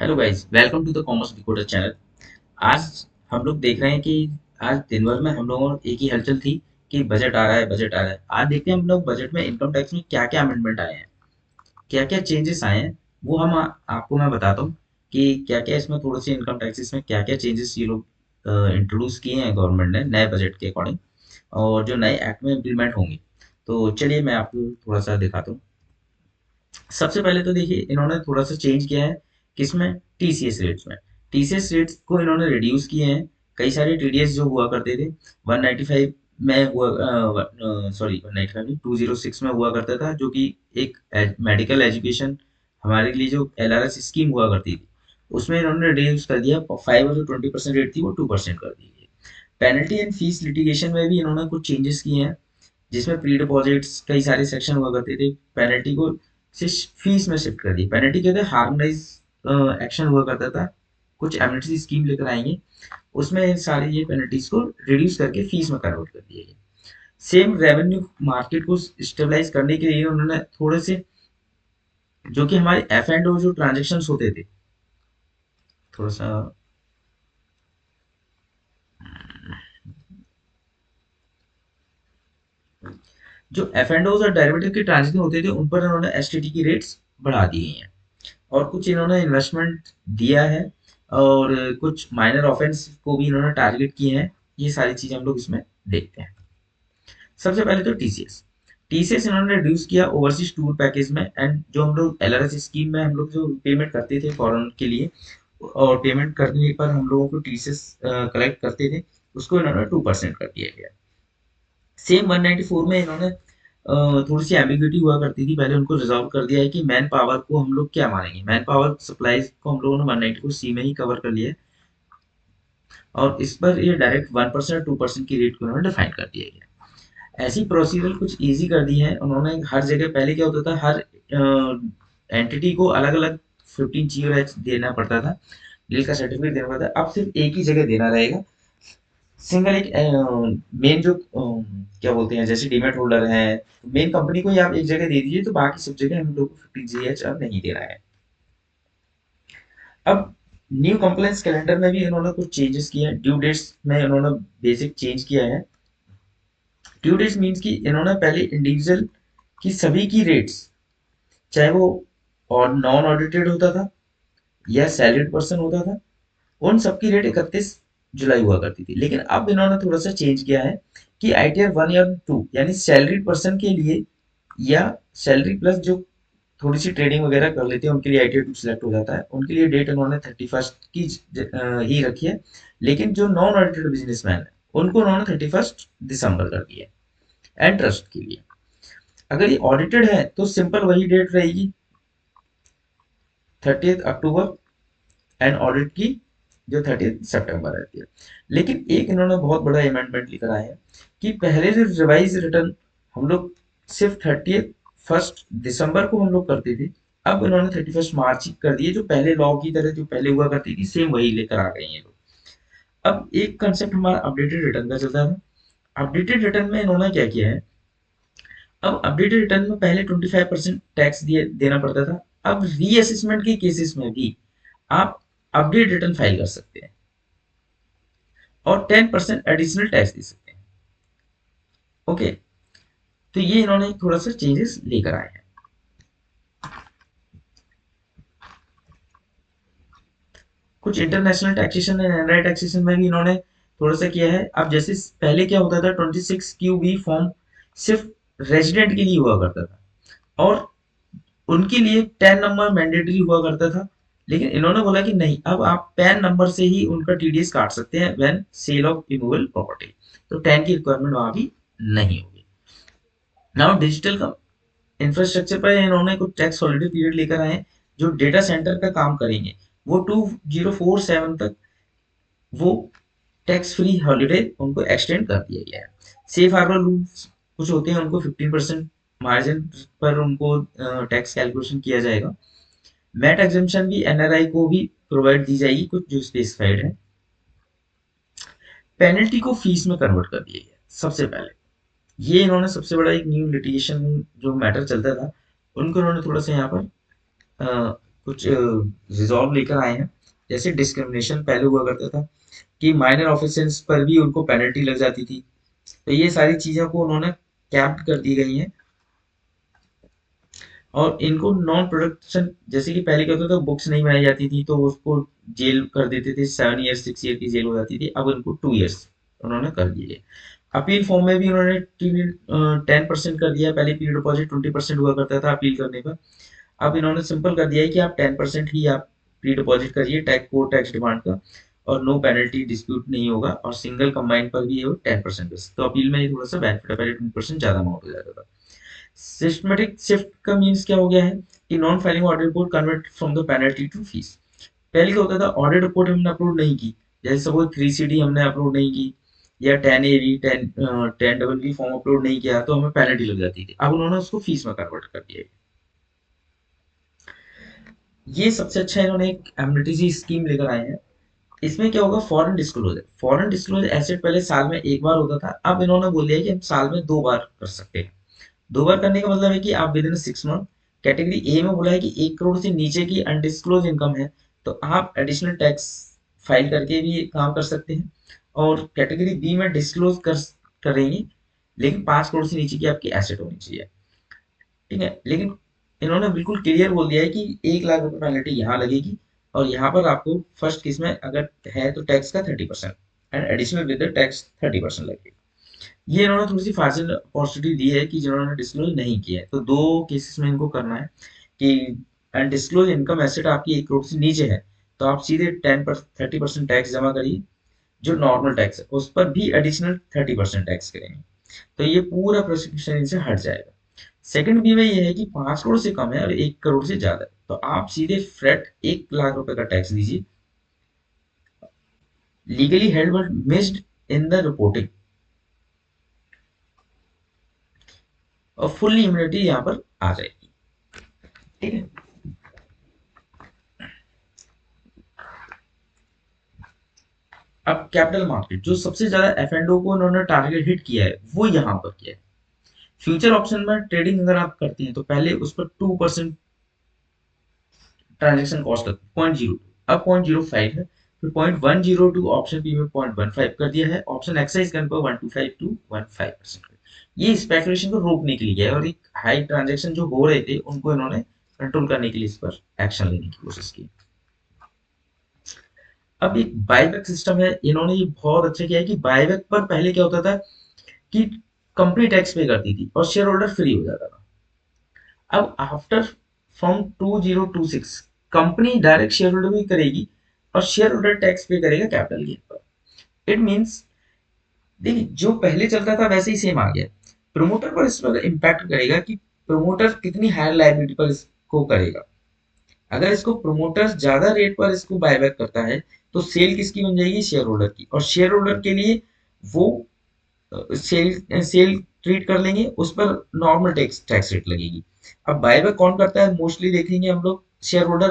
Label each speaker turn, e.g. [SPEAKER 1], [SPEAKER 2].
[SPEAKER 1] Hello guys, welcome to the commerce decoder channel. आज हम लोग देख रहे हैं कि आज दिन भर में हम लोगों एक ही हलचल थी कि बजट आ रहा है, बजट आ रहा है। आज देखते हैं हम लोग बजट में इनकम टैक्स में क्या क्या अमेंडमेंट आए हैं, क्या क्या चेंजेस आए हैं। वो आपको मैं बताता हूँ कि क्या क्या इसमें थोड़े से इनकम टैक्सेस में क्या क्या चेंजेस ये लोग इंट्रोड्यूस किए हैं गवर्नमेंट ने नए बजट के अकॉर्डिंग, और जो नए एक्ट में इम्प्लीमेंट होंगे। तो चलिए मैं आपको थोड़ा सा दिखाता हूँ। सबसे पहले तो देखिए इन्होंने थोड़ा सा चेंज किया है किसमें, टीसीएस रेट्स में। टीसीएस रेट्स को इन्होंने रिड्यूस किए हैं। कई सारे टीडीएस जो हुआ करते थे 195 में हुआ, सॉरी 195 नहीं, 206 में हुआ करता था, जो कि एक मेडिकल एजुकेशन हमारे लिए जो एलआरएस स्कीम हुआ करती थी, उसमें इन्होंने रिड्यूस कर दिया। 5 और जो 20% रेट थी वो 2% कर दी है। पेनल्टी एंड फीस लिटिगेशन में भी इन्होंने कुछ चेंजेस किए हैं, जिसमें प्री डिपॉजिट्स कई सारे सेक्शन हुआ करते थे, पेनल्टी को फीस में शिफ्ट कर दी। पेनल्टी कहते हैं हार्मोनाइज एक्शन हुआ करता था, कुछ एमनेस्टी स्कीम लेकर आएंगे, उसमें सारी ये पेनल्टीज को रिड्यूस करके फीस में कन्वर्ट कर दिया गया। सेम रेवेन्यू मार्केट को स्टेबलाइज करने के लिए उन्होंने थोड़े से जो कि हमारे एफ एंड ओ जो ट्रांजेक्शन होते थे, थोड़ा सा जो एफ एंड और डेरिवेटिव के ट्रांजेक्शन होते थे उन पर उन्होंने एसटीटी की रेट्स बढ़ा दी हैं, और कुछ इन्होंने इन्वेस्टमेंट दिया है, और कुछ माइनर ऑफेंस को भी इन्होंने टारगेट किए हैं। ये सारी चीजें हम लोग इसमें देखते हैं। सबसे पहले तो टीसीएस। टीसीएस इन्होंने रिड्यूस किया ओवरसीज टूर पैकेज में, एंड जो हम लोग एलआरएस स्कीम में हम लोग जो पेमेंट करते थे फॉरेन के लिए, और पेमेंट करने पर हम लोगों को टीसीएस कलेक्ट करते थे, उसको इन्होंने 2% कर दिया गया। सेम 194 में इन्होंने थोड़ी सी एम्बिग्यूटी हुआ करती थी, पहले उनको रिजॉल्व कर दिया है कि मैन पावर को हम लोग क्या मानेंगे। मैन पावर सप्लाईज को हम लोगों ने 190 को सी में ही कवर कर लिया है, और इस पर ये डायरेक्ट 1% 2% की रेट को उन्होंने डिफाइन कर दिया गया। ऐसी प्रोसीजर कुछ इजी कर दी है उन्होंने। हर जगह पहले क्या होता था, हर एंटिटी को अलग अलग 15 जीरो देना पड़ता था, डील का सर्टिफिकेट देना पड़ता था। अब सिर्फ एक ही जगह देना रहेगा, सिंगल एक मेन जो क्या बोलते हैं, जैसे डीमेट होल्डर है, मेन कंपनी को ही आप एक जगह दे दीजिए, तो बाकी सब जगह हम लोग को 15 GH अब नहीं देना है। अब न्यू कंप्लायंस कैलेंडर में भी इन्होंने कुछ चेंजेस किए हैं। ड्यू डेट्स में इन्होंने बेसिक चेंज किया है। ड्यू डेट्स मीन्स कि इन्होंने पहले इंडिविजुअल की सभी की रेट्स, चाहे वो और नॉन ऑडिटेड होता था या सैलरीड पर्सन होता था, उन सबकी रेट 31 जुलाई हुआ करती थी। लेकिन अब इन्होंने थोड़ा सा चेंज किया है कि आईटीआर 1 या 2, यानी सैलरीड पर्सन के लिए या सैलरी प्लस जो थोड़ी सी ट्रेडिंग वगैरह कर लेते हैं, उनके लिए आईटीआर 2 सिलेक्ट हो जाता है। उनके लिए डेट उन्होंने 31 की ही रखी है। लेकिन जो नॉन ऑडिटेड बिजनेसमैन है उनको उन्होंने 31 दिसंबर कर दिया है, एंड ट्रस्ट के लिए। अगर ये ऑडिटेड है तो सिंपल वही डेट रहेगी, 30 अक्टूबर, एंड ऑडिट की जो 30 सितंबर रहती है। लेकिन एक इन्होंने बहुत बड़ा अमेंडमेंट लेकर आए हैं कि पहले जो रिवाइज रिटर्न हम लोग सिर्फ 31 दिसंबर को हम लोग करते थे, अब इन्होंने 31 मार्च कर दिए। जो पहले लॉ की तरह जो पहले हुआ करती थी, सेम वही लेकर आ गए हैं ये लोग। अब एक कंसेप्ट हमारा अपडेटेड रिटर्न का चलता था। अपडेटेड रिटर्न में इन्होंने क्या किया है, अब अपडेटेड रिटर्न में पहले 25% टैक्स दिए देना पड़ता था। अब रीअसेसमेंट के केसेस में भी आप अपडेट रिटर्न फाइल कर सकते हैं, और 10% एडिशनल टैक्स दे सकते हैं। ओके, तो ये इन्होंने थोड़ा सा चेंजेस लेकर आए हैं। कुछ international taxation and Enright taxation में भी इन्होंने थोड़ा सा किया है। अब जैसे पहले क्या होता था, 26 QB फॉर्म सिर्फ रेजिडेंट के लिए हुआ करता था, और उनके लिए 10 नंबर मैंडेटरी हुआ करता था। लेकिन इन्होंने बोला कि नहीं, अब आप पैन नंबर से ही उनका टीडीएस काट सकते हैं when sale of immovable property. तो 10 की रिक्वायरमेंट वहां भी नहीं होगी। नाउ डिजिटल का इंफ्रास्ट्रक्चर पर इन्होंने कुछ टैक्स हॉलिडे पीरियड लेकर आए हैं। जो डेटा सेंटर का काम करेंगे वो 2047 तक वो टैक्स फ्री हॉलिडे उनको एक्सटेंड कर दिया गया है। सेफ हार्बर रूल्स कुछ होते हैं, उनको 15% मार्जिन पर उनको टैक्स कैलकुलेशन किया जाएगा। मैट एग्जेम्पशन भी एनआरआई को भी प्रोवाइड दी जाएगी, कुछ जो स्पेसिफाइड है। पेनल्टी को फीस में कन्वर्ट कर दिया गया सबसे पहले। ये इन्होंने सबसे बड़ा एक न्यू लिटिगेशन जो मैटर चलता था, उनको उन्होंने थोड़ा सा यहाँ पर कुछ रिजॉल्व लेकर आए हैं। जैसे डिस्क्रिमिनेशन पहले हुआ करता था कि माइनर ऑफेंसेस पर भी उनको पेनल्टी लग जाती थी, तो ये सारी चीज़ों को उन्होंने कैप्ड कर दी गई हैं। और इनको नॉन प्रोडक्शन, जैसे कि पहले क्या होता था, बुक्स नहीं बनाई जाती थी तो उसको जेल कर देते थे, 7 ईयर्स 6 ईयर की जेल हो जाती थी, अब इनको 2 ईयर्स उन्होंने कर दिए। अपील फॉर्म में भी उन्होंने 10% कर दिया। पहले पी डिपॉजिट 20% हुआ करता था अपील करने पर, अब इन्होंने सिंपल कर दिया है कि आप 10% ही आप प्री डिपॉजिट करिए टैक्स कोर्ट टैक्स डिमांड का, और नो पेनल्टी डिस्प्यूट नहीं होगा, और सिंगल कंबाइंड पर भी ये 10% बस। तो अपील में ये थोड़ा सा बेनिफिट है, पहले 20% ज्यादा अमाउंट हो जाता था। सिस्टमेटिक शिफ्ट का मीन्स क्या हो गया है कि non filing audit report convert from the penalty to fees. पहले क्या होता था, ऑडिट रिपोर्ट हमने अपलोड नहीं की, जैसे सपोज 3CD हमने अपलोड नहीं की, या 10A टेन फॉर्म अपलोड नहीं किया, तो हमें पेनल्टी लग जाती थी। अब उन्होंने उसको फीस में कन्वर्ट कर दिया है। ये सबसे अच्छा इन्होंने एक एमनिटी स्कीम लेकर आए हैं। इसमें क्या होगा, फॉरेन डिस्क्लोजर एसेट पहले साल में एक बार होता था, अब इन्होंने बोल दिया है कि हम साल में 2 बार कर सकते हैं। 2 बार करने का मतलब है कि आप with in 6 month, category A में बोला है कि 1 करोड़ से नीचे की अनडिस्क्लोज इनकम है, तो आप एडिशनल टैक्स फाइल करके भी काम कर सकते हैं। और कैटेगरी बी में डिस्क्लोज करेंगे, लेकिन 5 करोड़ से नीचे की आपकी एसेट होनी चाहिए। ठीक है, लेकिन इन्होंने बिल्कुल क्लियर बोल दिया है कि 1 लाख रुपए पेनल्टी यहाँ लगेगी, और यहाँ पर आपको फर्स्ट केस में अगर है तो टैक्स का 30% एंड एडिशनल विद टैक्स 30% लगेगा। ये इन्होंने थोड़ी सी फाजिल अपॉर्चुनिटी दी है कि जिन्होंने डिस्क्लोज नहीं किया है, तो 2 केसेस में इनको करना है कि अनडिस्क्लोज इनकम एसेट आपकी 1 करोड़ से नीचे है, तो आप सीधे 30% टैक्स जमा करिए, जो नॉर्मल टैक्स है उस पर भी एडिशनल 30% टैक्स करेंगे, तो ये पूरा प्रोसिक्यूशन इनसे हट जाएगा। सेकंड बी में ये है कि 5 करोड़ से कम है और 1 करोड़ से ज्यादा है, तो आप सीधे फ्लैट 1 लाख रुपए का टैक्स दीजिए, legally held but missed in the reporting, और फुल्ली इम्यूनिटी यहाँ पर आ जाएगी। ठीक है। अब कैपिटल मार्केट, जो सबसे ज्यादा एफ को उन्होंने टारगेट हिट किया है, वो यहाँ पर किया है। फ्यूचर ऑप्शन में ट्रेडिंग अगर आप करते हैं तो पहले उस पर 2% ट्रांजेक्शन कॉस्ट लगती है, 0.02, अब 0.05 है, फिर 0.102 ऑप्शन बी में 0.15 कर दिया है, ऑप्शन एक्साइज गन पर 125 टू 15%। ये स्पेकुलेशन को रोकने के लिए है, और एक हाई ट्रांजेक्शन जो हो रहे थे उनको इन्होंने कंट्रोल करने के लिए इस पर एक्शन लेने की कोशिश की। अब एक बायबैक सिस्टम है, इन्होंने ये बहुत अच्छा किया है कि बायबैक पर पहले क्या होता था कि कंपनी टैक्स पे करती थी और शेयर होल्डर फ्री हो जाता था। अब after from 2026 company direct share holder भी करेगी, और शेयर होल्डर टैक्स पे करेगा कैपिटल गेन पर। इट मींस, देखिए जो पहले चलता था वैसे ही सेम आ गया। प्रमोटर पर इसमें इम्पैक्ट करेगा कि प्रमोटर कितनी हायर लायबिलिटी पर इसको करेगा। अगर इसको प्रमोटर ज्यादा रेट पर इसको बायबैक करता है, तो सेल किसकी बन जाएगी, शेयर होल्डर की, और शेयर होल्डर के लिए वो सेल सेल ट्रीट कर लेंगे, उस पर नॉर्मल टैक्स टैक्स रेट लगेगी। अब बायबैक कौन करता है, मोस्टली देखेंगे हम लोग शेयर होल्डर